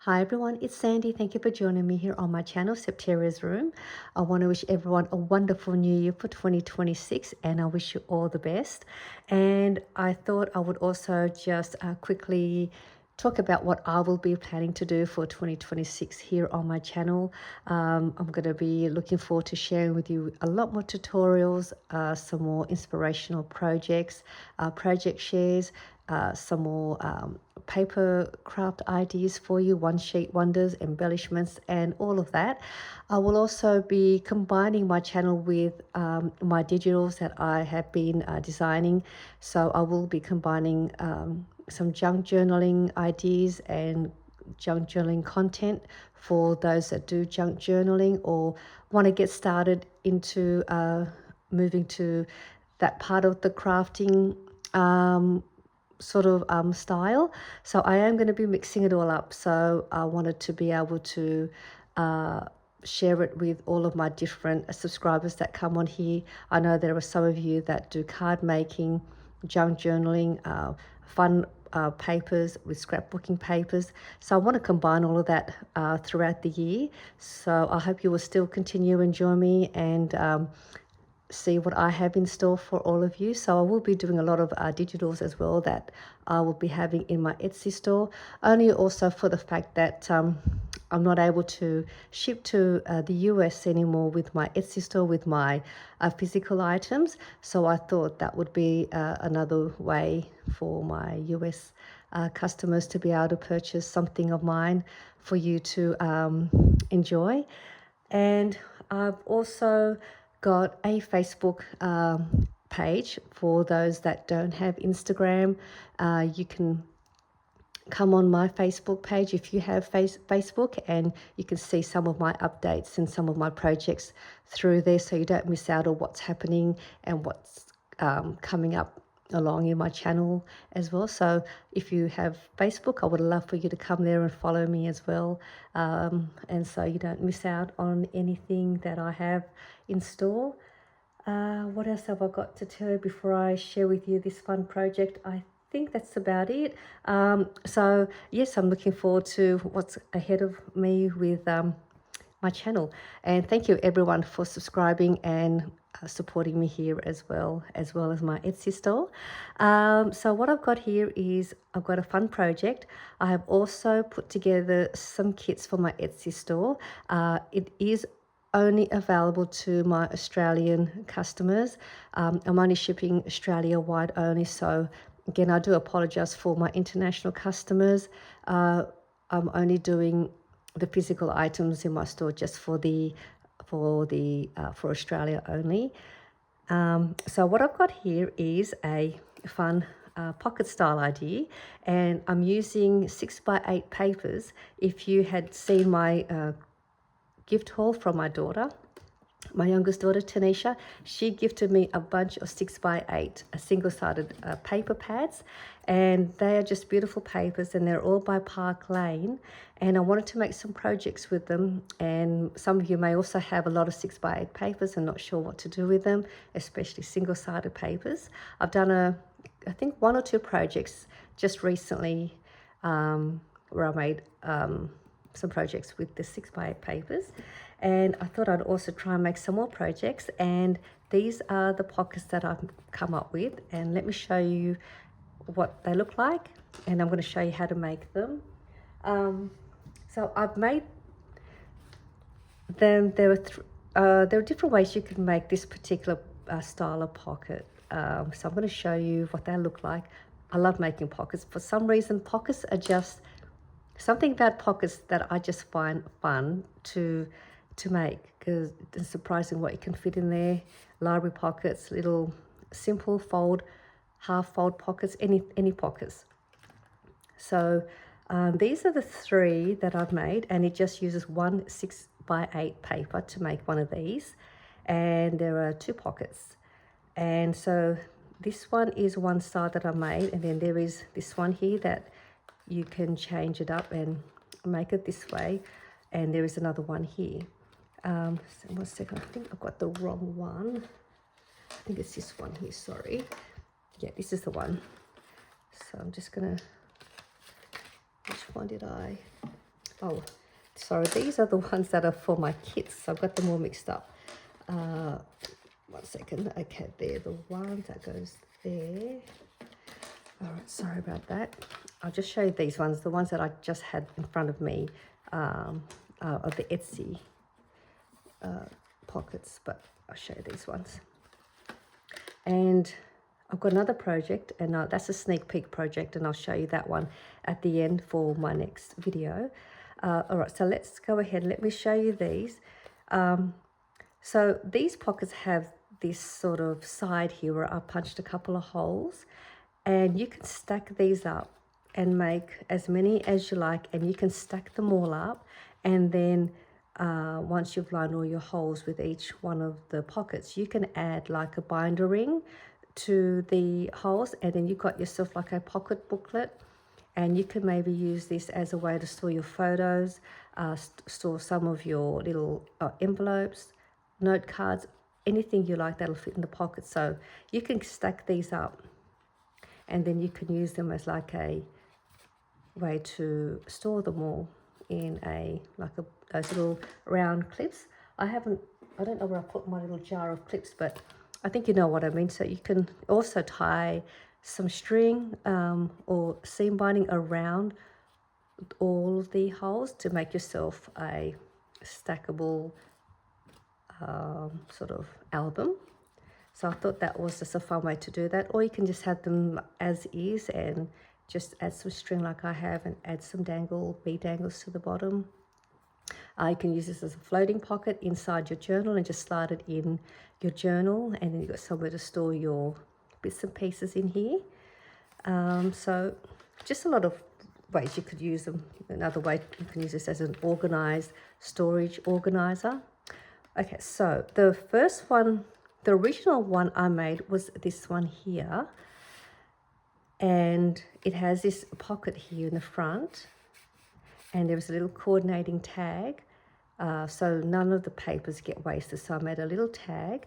Hi everyone, it's Sandy. Thank you for joining me here on my channel, Septeria's Room. I want to wish everyone a wonderful new year for 2026 and I wish you all the best. And I thought I would also just quickly talk about what I will be planning to do for 2026 here on my channel. I'm going to be looking forward to sharing with you a lot more tutorials, some more inspirational projects, project shares, some more paper craft ideas for you, one sheet wonders, embellishments, and all of that. I will also be combining my channel with my digitals that I have been designing. So I will be combining some junk journaling ideas and junk journaling content for those that do junk journaling or want to get started into moving to that part of the crafting style. So I am going to be mixing it all up. So I wanted to be able to share it with all of my different subscribers that come on here. I know there are some of you that do card making, junk journaling, fun papers with scrapbooking papers. So I want to combine all of that throughout the year. So I hope you will still continue and join me and see what I have in store for all of you. So I will be doing a lot of digitals as well that I will be having in my Etsy store, only also for the fact that I'm not able to ship to the US anymore with my Etsy store with my physical items. So I thought that would be another way for my US customers to be able to purchase something of mine for you to enjoy. And I've also got a Facebook page for those that don't have Instagram. You can come on my Facebook page if you have Facebook, and you can see some of my updates and some of my projects through there, so you don't miss out on what's happening and what's coming up along in my channel as well. So if you have Facebook, I would love for you to come there and follow me as well, and so you don't miss out on anything that I have in store. What else have I got to tell you before I share with you this fun project? I think that's about it. So yes, I'm looking forward to what's ahead of me with my channel. And thank you everyone for subscribing and supporting me here as well as my Etsy store. So what I've got here is I've got a fun project. I have also put together some kits for my Etsy store. It is only available to my Australian customers. I'm only shipping Australia wide only, so again I do apologize for my international customers. I'm only doing the physical items in my store just for Australia only. So what I've got here is a fun pocket style idea, and I'm using 6x8 papers. If you had seen my gift haul from my daughter, my youngest daughter Tanisha, she gifted me a bunch of 6x8 single-sided paper pads, and they are just beautiful papers, and they're all by Park Lane, and I wanted to make some projects with them. And some of you may also have a lot of 6x8 papers and not sure what to do with them, especially single-sided papers. I've done I think one or two projects just recently where I made some projects with the 6x8 papers, and I thought I'd also try and make some more projects. And these are the pockets that I've come up with, and let me show you what they look like, and I'm going to show you how to make them. So I've made them. There are different ways you can make this particular style of pocket. So I'm going to show you what they look like. I love making pockets. For some reason, pockets are just something about pockets that I just find fun to make, because it's surprising what you can fit in there. Library pockets, little simple fold, half fold pockets, any pockets. So these are the three that I've made, and it just uses one 6x8 paper to make one of these, and there are two pockets. And so this one is one style that I made, and then there is this one here that you can change it up and make it this way, and there is another one here. So 1 second, I think I've got the wrong one. I think it's this one here, sorry. Yeah, this is the one. So I'm just gonna, which one did I? Oh, sorry, these are the ones that are for my kids. So I've got them all mixed up. 1 second. Okay, they're the ones that goes there. All right, sorry about that. I'll just show you these ones, the ones that I just had in front of me, of the Etsy pockets, but I'll show you these ones. And I've got another project, and that's a sneak peek project, and I'll show you that one at the end for my next video. All right, so let's go ahead. Let me show you these. So these pockets have this sort of side here where I punched a couple of holes, and you can stack these up and make as many as you like, and you can stack them all up, and then once you've lined all your holes with each one of the pockets, you can add like a binder ring to the holes, and then you've got yourself like a pocket booklet, and you can maybe use this as a way to store your photos, store some of your little envelopes, note cards, anything you like that'll fit in the pocket. So you can stack these up, and then you can use them as like a way to store them all in those little round clips. I don't know where I put my little jar of clips, but I think you know what I mean. So you can also tie some string or seam binding around all the holes to make yourself a stackable sort of album. So I thought that was just a fun way to do that. Or you can just have them as is and just add some string like I have and add some bead dangles to the bottom. You can use this as a floating pocket inside your journal and just slide it in your journal, and then you've got somewhere to store your bits and pieces in here. So just a lot of ways you could use them. Another way you can use this as an organized storage organizer. Okay, so the first one, the original one I made was this one here, and it has this pocket here in the front, and there was a little coordinating tag, so none of the papers get wasted. So I made a little tag,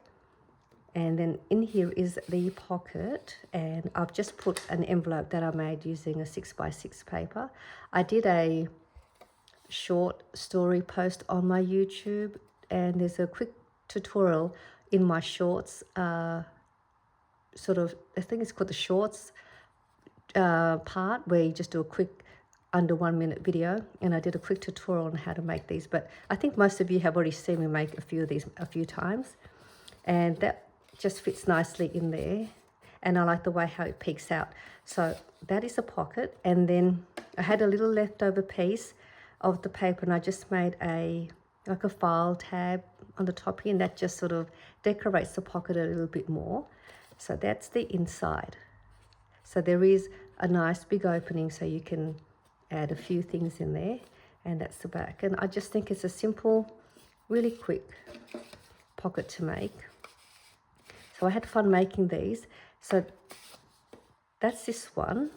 and then in here is the pocket, and I've just put an envelope that I made using a 6x6 paper. I did a short story post on my YouTube, and there's a quick tutorial in my shorts, I think it's called the shorts part, where you just do a quick under 1 minute video, and I did a quick tutorial on how to make these, but I think most of you have already seen me make a few of these a few times, and that just fits nicely in there, and I like the way how it peeks out. So that is a pocket, and then I had a little leftover piece of the paper, and I just made like a file tab on the top here, and that just sort of decorates the pocket a little bit more. So that's the inside. So there is a nice big opening, so you can add a few things in there, and that's the back. And I just think it's a simple, really quick pocket to make. So I had fun making these. So that's this one.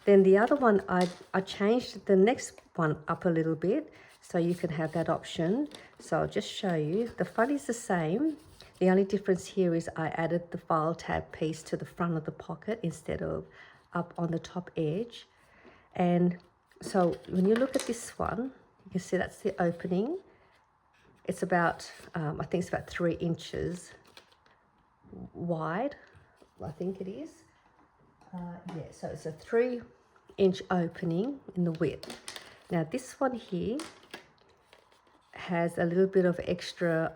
Then the other one, I changed the next one up a little bit, so you can have that option. So I'll just show you. The front is the same. The only difference here is I added the file tab piece to the front of the pocket instead of up on the top edge. And so when you look at this one, you can see that's the opening. It's about, I think it's about 3 inches wide, I think it is. Yeah, so it's a 3-inch opening in the width. Now this one here has a little bit of extra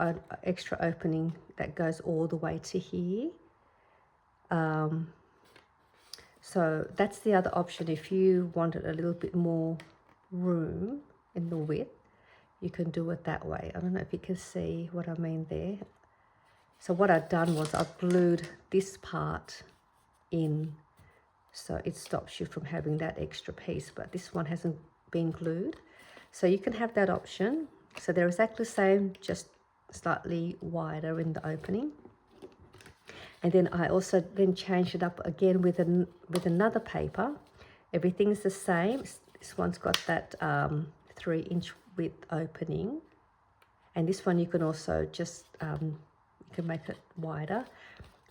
opening that goes all the way to here. So that's the other option. If you wanted a little bit more room in the width, you can do it that way. I don't know if you can see what I mean there. So what I've done was I've glued this part in, so it stops you from having that extra piece, but this one hasn't been glued. So you can have that option. So they're exactly the same, just slightly wider in the opening. And then I also then changed it up again with another paper. Everything's the same. This one's got that 3-inch width opening, and this one you can also just you can make it wider.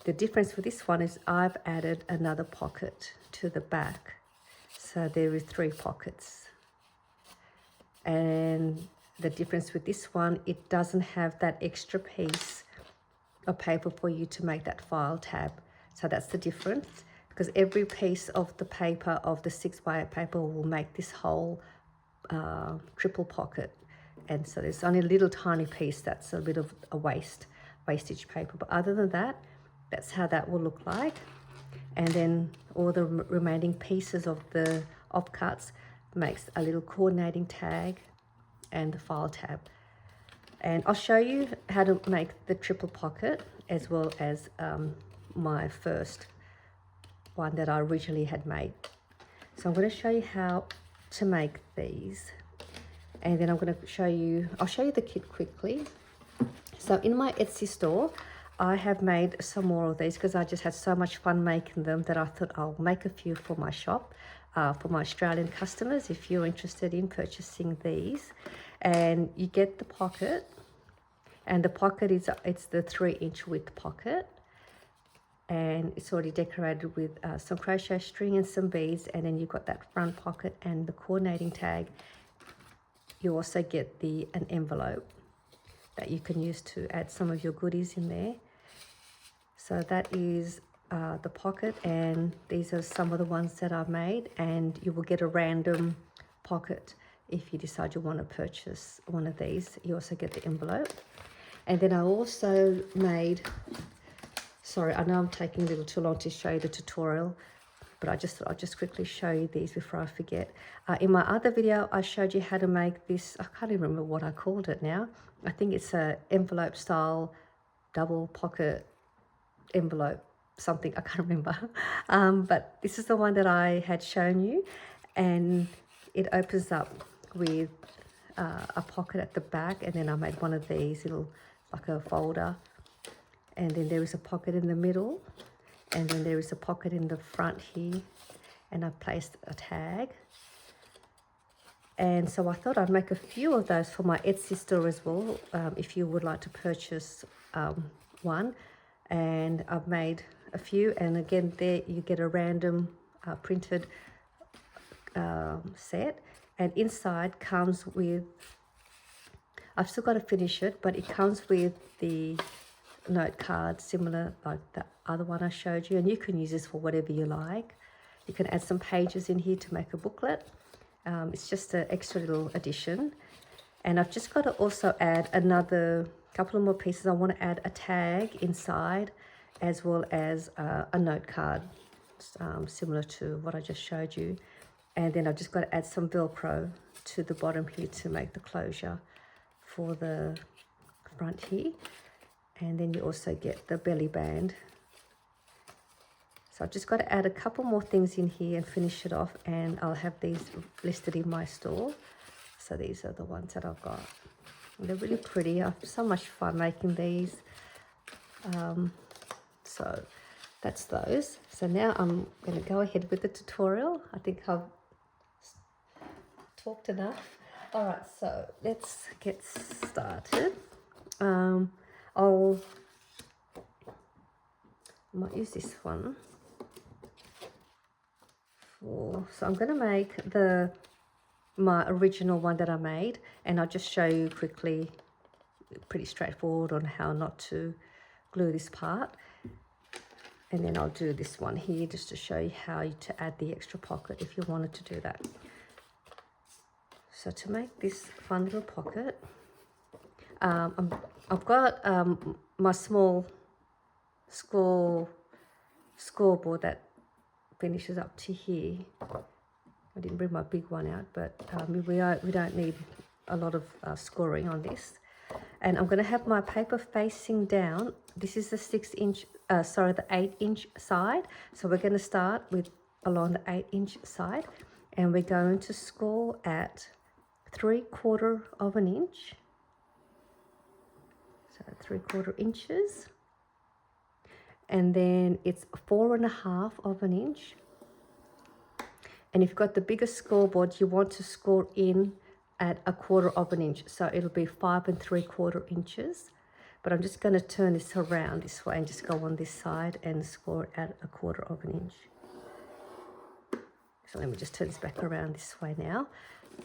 The difference with this one is I've added another pocket to the back, so there is 3 pockets. And the difference with this one, it doesn't have that extra piece of paper for you to make that file tab. So that's the difference, because every piece of the paper, of the 6x8 paper, will make this whole triple pocket. And so there's only a little tiny piece that's a bit of a wastage paper, but other than that, that's how that will look like. And then all the remaining pieces of the offcuts makes a little coordinating tag and the file tab. And I'll show you how to make the triple pocket, as well as my first one that I originally had made. So I'm going to show you how to make these, and then I'm going to show you, I'll show you the kit quickly. So in my Etsy store, I have made some more of these because I just had so much fun making them that I thought I'll make a few for my shop, for my Australian customers, if you're interested in purchasing these. And you get the pocket, and the pocket is, it's the 3-inch width pocket, and it's already decorated with some crochet string and some beads. And then you've got that front pocket and the coordinating tag. You also get an envelope that you can use to add some of your goodies in there. So that is the pocket, and these are some of the ones that I've made. And you will get a random pocket if you decide you want to purchase one of these. You also get the envelope. And then I also made, sorry, I know I'm taking a little too long to show you the tutorial, but I just thought I'd just quickly show you these before I forget. In my other video, I showed you how to make this, I can't even remember what I called it now. I think it's a envelope style double pocket envelope, something, I can't remember. But this is the one that I had shown you, and it opens up with a pocket at the back. And then I made one of these little, like a folder, and then there is a pocket in the middle, and then there is a pocket in the front here, and I placed a tag. And so I thought I'd make a few of those for my Etsy store as well, if you would like to purchase one. And I've made a few, and again there you get a random printed set, and inside comes with, I've still got to finish it, but it comes with the note card, similar like the other one I showed you. And you can use this for whatever you like. You can add some pages in here to make a booklet. It's just an extra little addition. And I've just got to also add another couple of more pieces. I want to add a tag inside, as well as a note card, similar to what I just showed you. And then I've just got to add some Velcro to the bottom here to make the closure for the front here. And then you also get the belly band. So I've just got to add a couple more things in here and finish it off, and I'll have these listed in my store. So these are the ones that I've got. And they're really pretty. I have so much fun making these. So that's those. So now I'm going to go ahead with the tutorial. I think I've talked enough. All right, so let's get started. I might use this one. So I'm going to make my original one that I made, and I'll just show you quickly, pretty straightforward, on how not to glue this part. And then I'll do this one here just to show you how to add the extra pocket if you wanted to do that. So to make this fun little pocket, I've got my small scoreboard that finishes up to here. I didn't bring my big one out, but we don't need a lot of scoring on this. And I'm going to have my paper facing down. This is the 8-inch side. So we're going to start with along the 8-inch side, and we're going to score at 3/4 of an inch. So 3/4 inches. And then it's 4.5 of an inch. And if you've got the bigger scoreboard, you want to score in at 1/4 of an inch. So it'll be 5 3/4 inches. But I'm just going to turn this around this way and just go on this side and score at 1/4 of an inch. So let me just turn this back around this way now.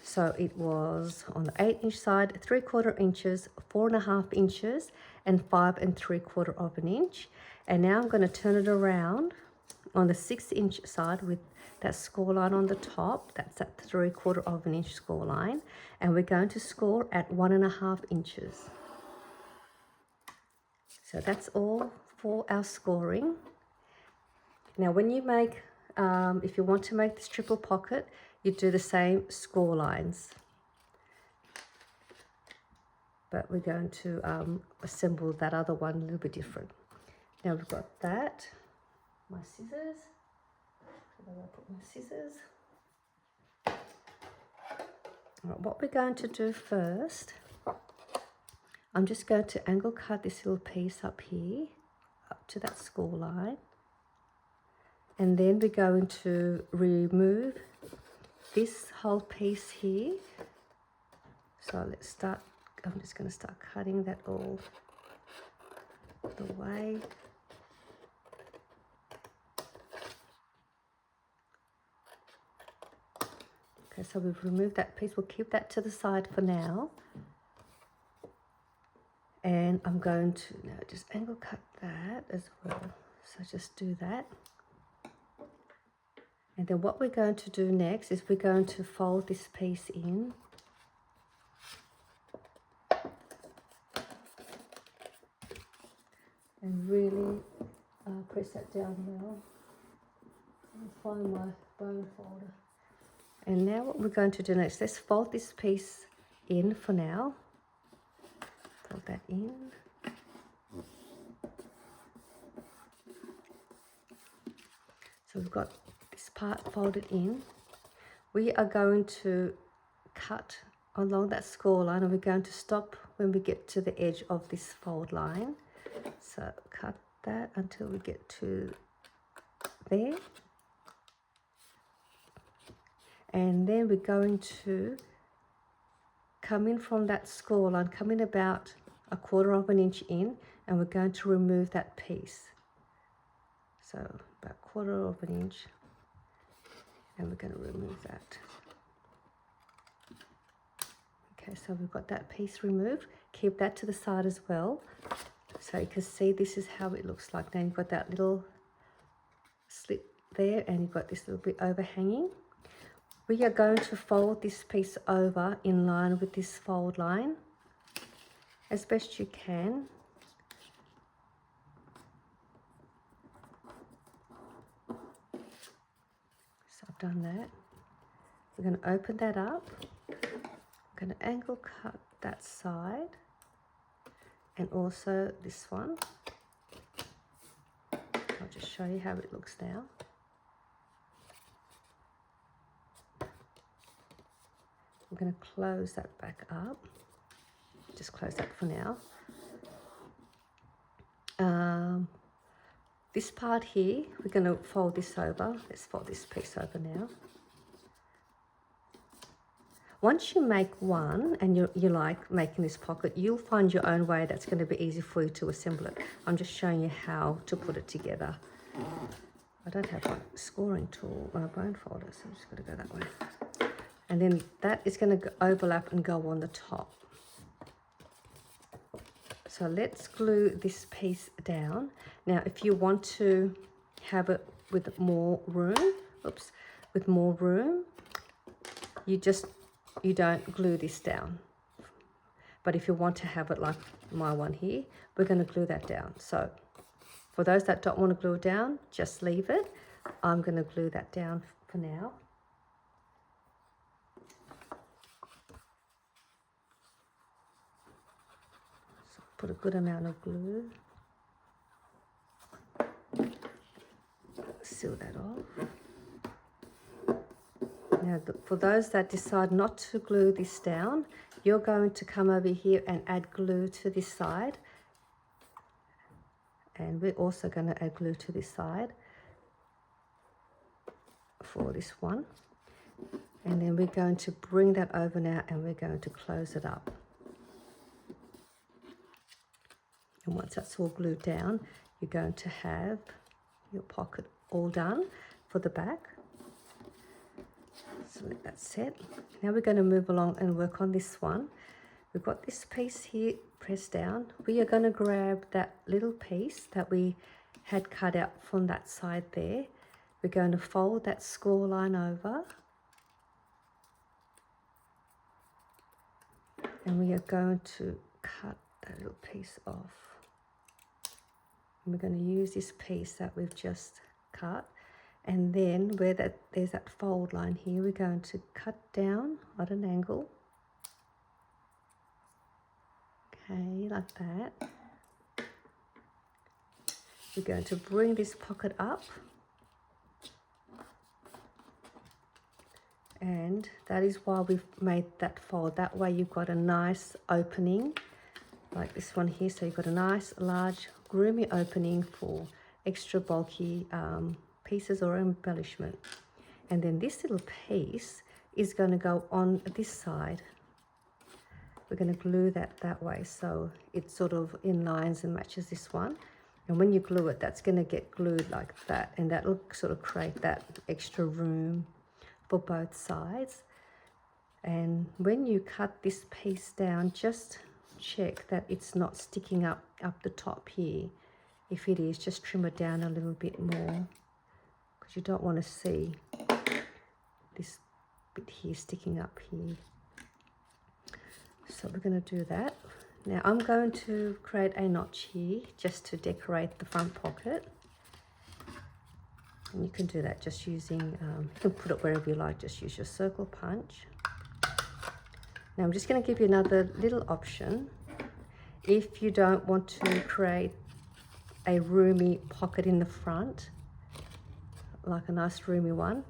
So it was on the 8-inch side, 3/4 inches, 4.5 inches, and 5 3/4 of an inch. And now I'm going to turn it around on the 6-inch side with that score line on the top. That's that 3/4 of an inch score line. And we're going to score at 1.5 inches. So that's all for our scoring. Now when you make, if you want to make this triple pocket, you do the same score lines. But we're going to assemble that other one a little bit different. Now we've got that, my scissors. Where do I put my scissors? All right, what we're going to do first, I'm just going to angle cut this little piece up here, up to that score line. And then we're going to remove this whole piece here. So let's start, I'm just going to start cutting that all the way. Okay, so we've removed that piece. We'll keep that to the side for now. And I'm going to now just angle cut that as well. So just do that. And then what we're going to do next is we're going to fold this piece in. And really press that down well. I'll find my bone folder. And now what we're going to do next, let's fold this piece in for now. Fold that in. So we've got this part folded in. We are going to cut along that score line, and we're going to stop when we get to the edge of this fold line. So cut that until we get to there. And then we're going to come in from that score line, come in about 1/4 of an inch in, and we're going to remove that piece. So about 1/4 of an inch, and we're going to remove that. Okay, so we've got that piece removed. Keep that to the side as well. So you can see this is how it looks like. Now you've got that little slit there, and you've got this little bit overhanging. We are going to fold this piece over in line with this fold line as best you can. So I've done that. We're going to open that up. I'm going to angle cut that side and also this one. I'll just show you how it looks now. I'm going to close that back up. Just close that for now. This part here, we're going to fold this over. Let's fold this piece over now. Once you make one and you like making this pocket, you'll find your own way that's going to be easy for you to assemble it. I'm just showing you how to put it together. I don't have my scoring tool, my bone folder, so I'm just going to go that way. And then that is going to overlap and go on the top. So let's glue this piece down. Now, if you want to have it with more room, you don't glue this down. But if you want to have it like my one here, we're going to glue that down. So for those that don't want to glue it down, just leave it. I'm going to glue that down for now. Put a good amount of glue. Seal that off. Now, for those that decide not to glue this down, you're going to come over here and add glue to this side. And we're also going to add glue to this side for this one. And then we're going to bring that over now, and we're going to close it up. And once that's all glued down, you're going to have your pocket all done for the back. So let that set. Now we're going to move along and work on this one. We've got this piece here pressed down. We are going to grab that little piece that we had cut out from that side there. We're going to fold that score line over. And we are going to cut that little piece off. And we're going to use this piece that we've just cut. And then where there's that fold line here, we're going to cut down at an angle. Okay, like that. We're going to bring this pocket up. And that is why we've made that fold. That way you've got a nice opening, like this one here. So you've got a nice, large, roomy opening for extra bulky pieces or embellishment. And then this little piece is going to go on this side. We're going to glue that way so it sort of in lines and matches this one. And when you glue it, that's going to get glued like that, and that will sort of create that extra room for both sides. And when you cut this piece down, just check that it's not sticking up the top here. If it is, just trim it down a little bit more, because you don't want to see this bit here sticking up here. So we're going to do that. Now I'm going to create a notch here just to decorate the front pocket. And you can do that just using, you can put it wherever you like, just use your circle punch. Now I'm just going to give you another little option. If you don't want to create a roomy pocket in the front, like a nice roomy one,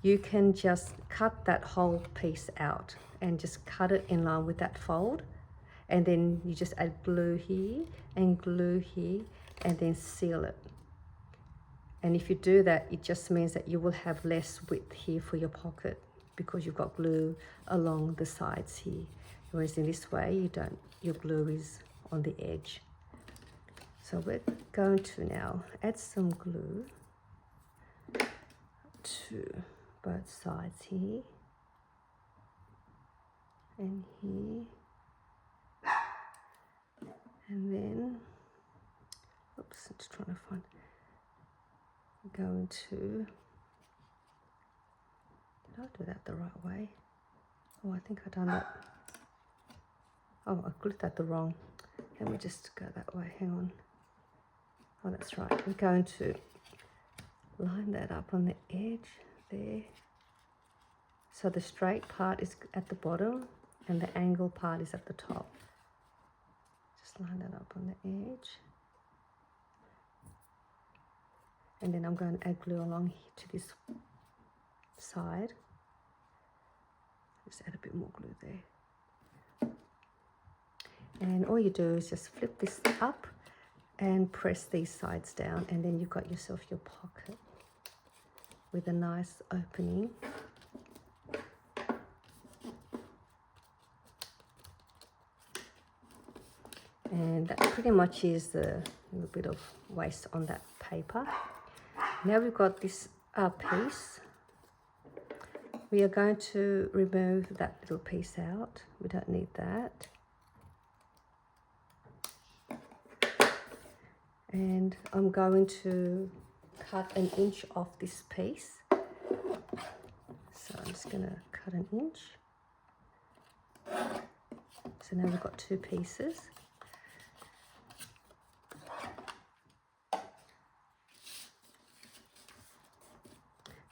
you can just cut that whole piece out and just cut it in line with that fold. And then you just add glue here and glue here and then seal it. And if you do that, it just means that you will have less width here for your pocket because you've got glue along the sides here. Whereas in this way, you don't, your glue is on the edge. So we're going to now add some glue to both sides here and here. And then, oops, I'm just trying to find, I'm going to, did I do that the right way? Oh, I think I've done that. Oh, I glued that the wrong. Let me just go that way, hang on. Oh, that's right. We're going to line that up on the edge there. So the straight part is at the bottom and the angle part is at the top. Just line that up on the edge. And then I'm going to add glue along here to this side. Just add a bit more glue there. And all you do is just flip this up and press these sides down, and then you've got yourself your pocket with a nice opening. And that pretty much is the little bit of waste on that paper. Now we've got this piece. We are going to remove that little piece out. We don't need that. And I'm going to cut an inch off this piece. So I'm just going to cut an inch. So now we've got two pieces.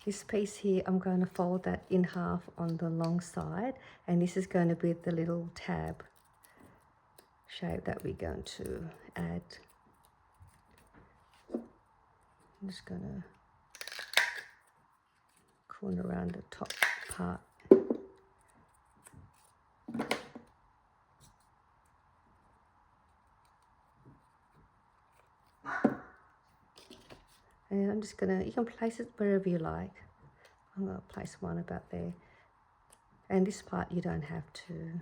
This piece here, I'm going to fold that in half on the long side, and this is going to be the little tab shape that we're going to add. I'm just going to corner around the top part. And I'm just going to, you can place it wherever you like. I'm going to place one about there. And this part you don't have to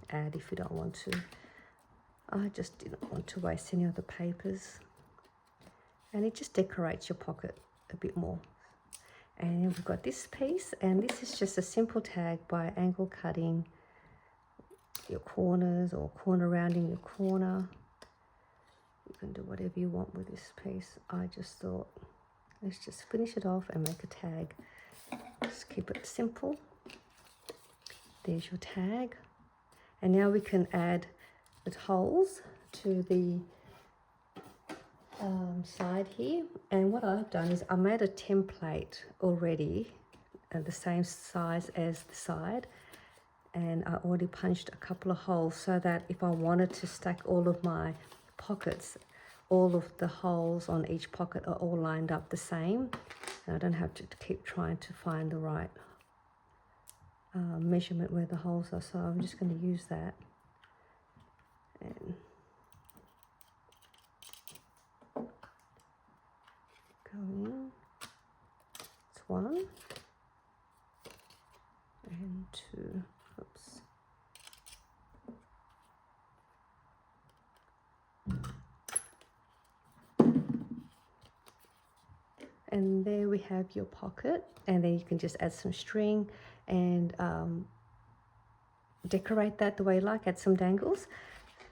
add if you don't want to. I just didn't want to waste any of the papers. And it just decorates your pocket a bit more. And we've got this piece, and this is just a simple tag by angle cutting your corners or corner rounding your corner. You can do whatever you want with this piece. I just thought, let's just finish it off and make a tag. Just keep it simple. There's your tag. And now we can add the holes to the side here. And what I've done is I made a template already the same size as the side, and I already punched a couple of holes so that if I wanted to stack all of my pockets, all of the holes on each pocket are all lined up the same, and I don't have to keep trying to find the right measurement where the holes are. So I'm just going to use that, and go in. It's 1 and 2. Oops. And there we have your pocket, and then you can just add some string and decorate that the way you like, add some dangles.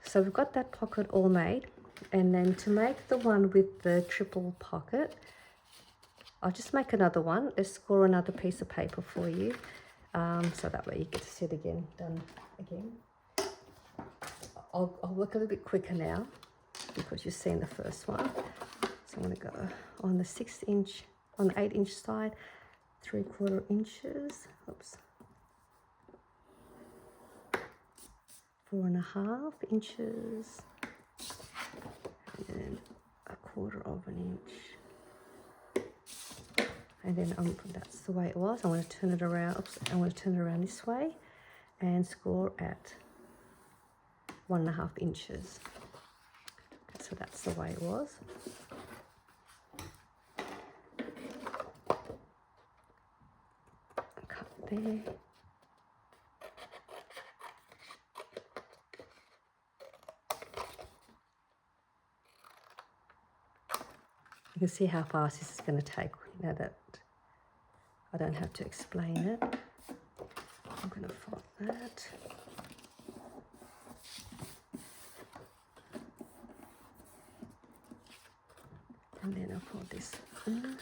So we've got that pocket all made, and then to make the one with the triple pocket, I'll just make another one. Let's score another piece of paper for you, so that way you get to see it again, done again. I'll work a little bit quicker now because you've seen the first one. So I'm going to go on the 6-inch, on the 8-inch side, 3/4 inches. Oops. 4.5 inches, and then 1/4 inch. And then that's the way it was. I want to turn it around. Oops, I want to turn it around this way and score at 1.5 inches. Okay, so that's the way it was. Cut there. You can see how fast this is going to take now that I don't have to explain it. I'm going to fold that. And then I'll fold this in.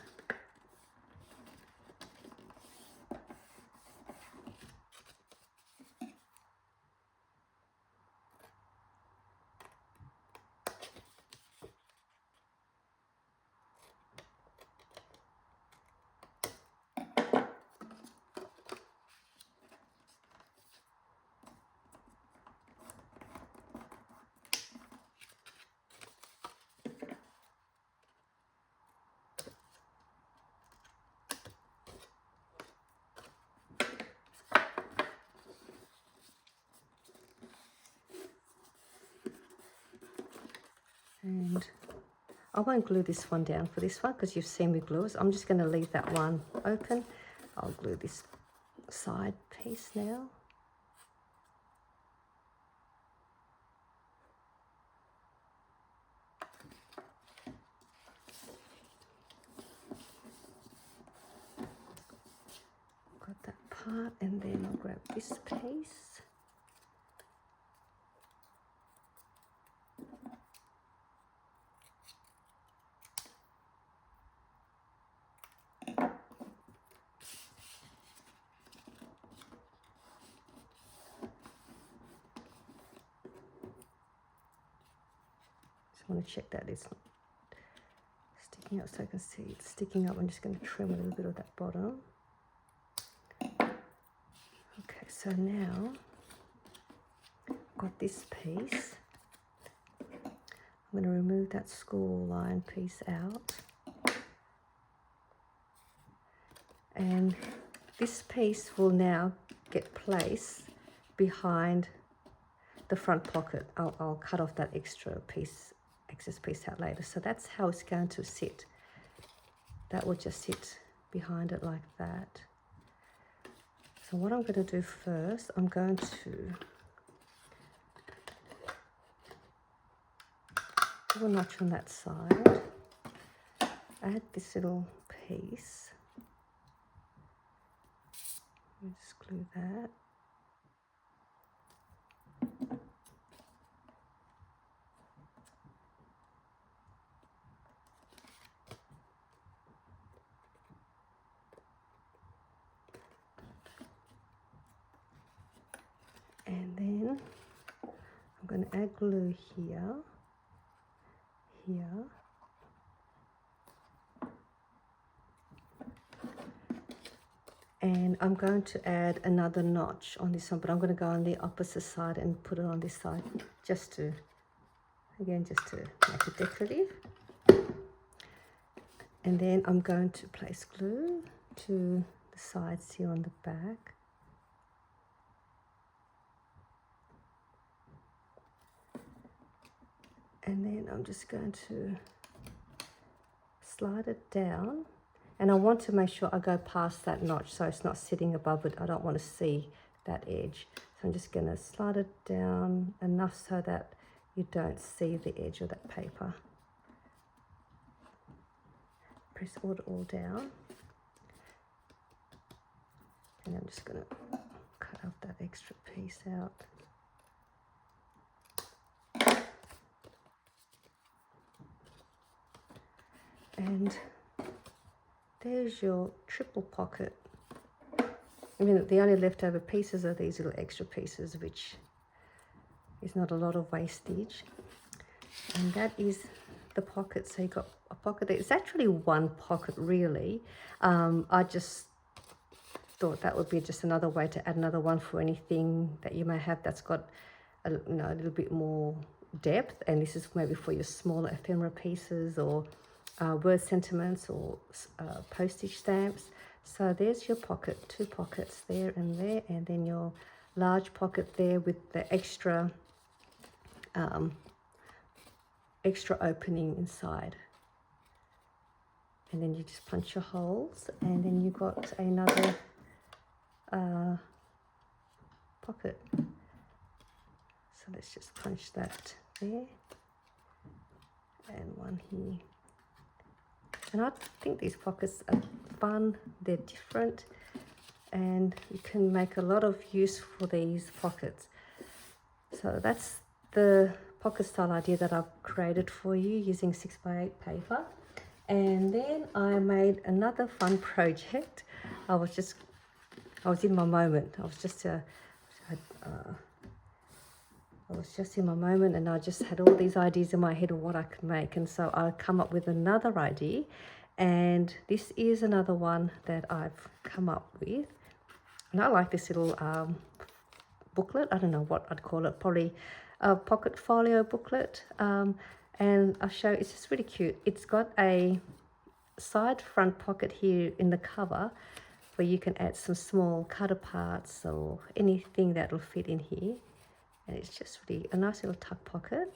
And I won't glue this one down for this one because you've seen me glue it. So I'm just going to leave that one open. I'll glue this side piece now. Got that part, and then I'll grab this piece. I want to check that it's not sticking up, so I can see it's sticking up. I'm just going to trim a little bit of that bottom. Okay, so now I've got this piece. I'm going to remove that school line piece out, and this piece will now get placed behind the front pocket. I'll cut off that excess piece out later. So that's how it's going to sit. That will just sit behind it like that. So what I'm going to do first, I'm going to do a notch on that side, add this little piece, Just glue that. And then I'm going to add glue here, here, and I'm going to add another notch on this one, but I'm going to go on the opposite side and put it on this side just to, again, just to make it decorative. And then I'm going to place glue to the sides here on the back. And then I'm just going to slide it down. And I want to make sure I go past that notch so it's not sitting above it. I don't want to see that edge. So I'm just going to slide it down enough so that you don't see the edge of that paper. Press it all down. And I'm just going to cut off that extra piece out. And there's your triple pocket. I mean, the only leftover pieces are these little extra pieces, which is not a lot of wastage. And that is the pocket. So you got a pocket there. It's actually one pocket, really. I just thought that would be just another way to add another one for anything that you may have that's got a little bit more depth. And this is maybe for your smaller ephemera pieces or word sentiments or postage stamps. So there's your pocket, two pockets there, and then your large pocket there with the extra opening inside. And then you just punch your holes, and then you got another pocket. So let's just punch that there, and one here. And I think these pockets are fun, they're different, and you can make a lot of use for these pockets. So that's the pocket style idea that I've created for you using 6x8 paper. And then I made another fun project. I was in my moment. I was just in my moment, and I just had all these ideas in my head of what I could make. And so I come up with another idea, and this is another one that I've come up with. And I like this little booklet. I don't know what I'd call it, probably a pocket folio booklet. And I'll show you, it's just really cute. It's got a side front pocket here in the cover where you can add some small cutter parts or anything that will fit in here. And it's just really a nice little tuck pocket.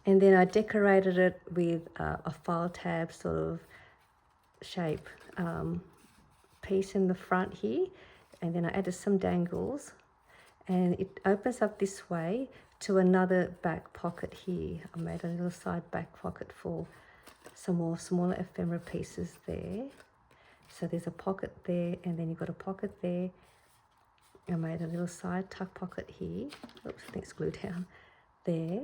And then I decorated it with a file tab sort of shape piece in the front here. And then I added some dangles, and it opens up this way to another back pocket here. I made a little side back pocket for some more smaller ephemera pieces there. So there's a pocket there, and then you've got a pocket there. I made a little side tuck pocket here. Oops, I think it's glued down there.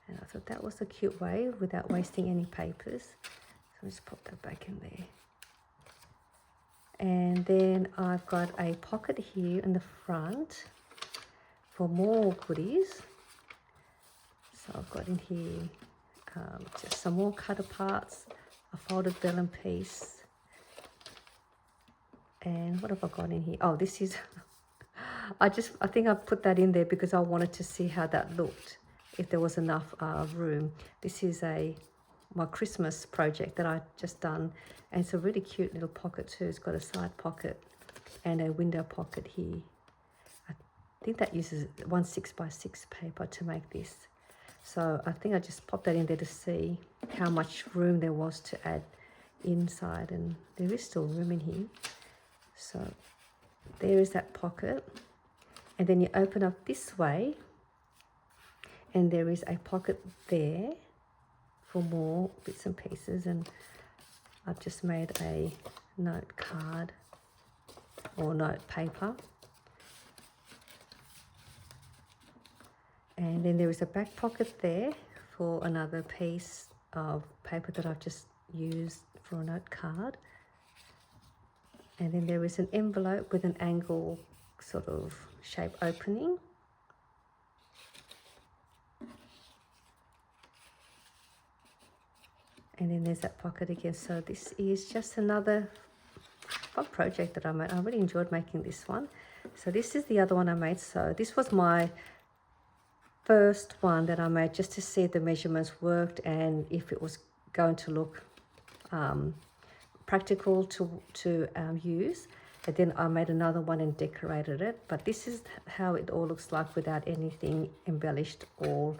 And I thought that was a cute way without wasting any papers. So I'll just pop that back in there. And then I've got a pocket here in the front for more goodies. So I've got in here just some more cutter parts, a folded vellum piece. And what have I got in here? Oh, this is, I think I put that in there because I wanted to see how that looked, if there was enough room. This is my Christmas project that I just done, and it's a really cute little pocket too. It's got a side pocket and a window pocket here. I think that uses 1 6x6 paper to make this. So I think I just popped that in there to see how much room there was to add inside, and there is still room in here. So there is that pocket, and then you open up this way, and there is a pocket there for more bits and pieces. And I've just made a note card or note paper. And then there is a back pocket there for another piece of paper that I've just used for a note card. And then there is an envelope with an angle sort of shape opening. And then there's that pocket again. So this is just another fun project that I made. I really enjoyed making this one. So this is the other one I made. So this was my first one that I made just to see if the measurements worked and if it was going to look practical to use. And then I made another one and decorated it. But this is how it all looks like without anything embellished or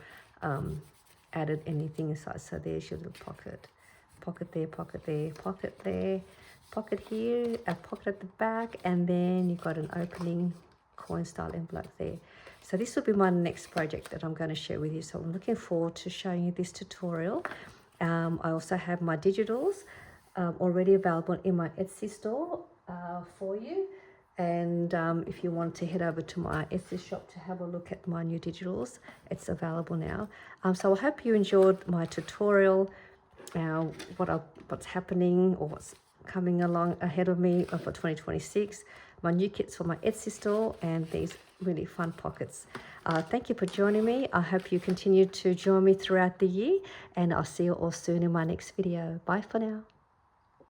added anything inside. So there's your little pocket. Pocket there, pocket there, pocket there, pocket here, a pocket at the back, and then you've got an opening coin style envelope there. So this will be my next project that I'm going to share with you. So I'm looking forward to showing you this tutorial. I also have my digitals already available in my Etsy store for you. And if you want to head over to my Etsy shop to have a look at my new digitals, it's available now. So I hope you enjoyed my tutorial, what's happening or what's coming along ahead of me for 2026, my new kits for my Etsy store, and these really fun pockets. Thank you for joining me. I hope you continue to join me throughout the year, and I'll see you all soon in my next video. Bye for now.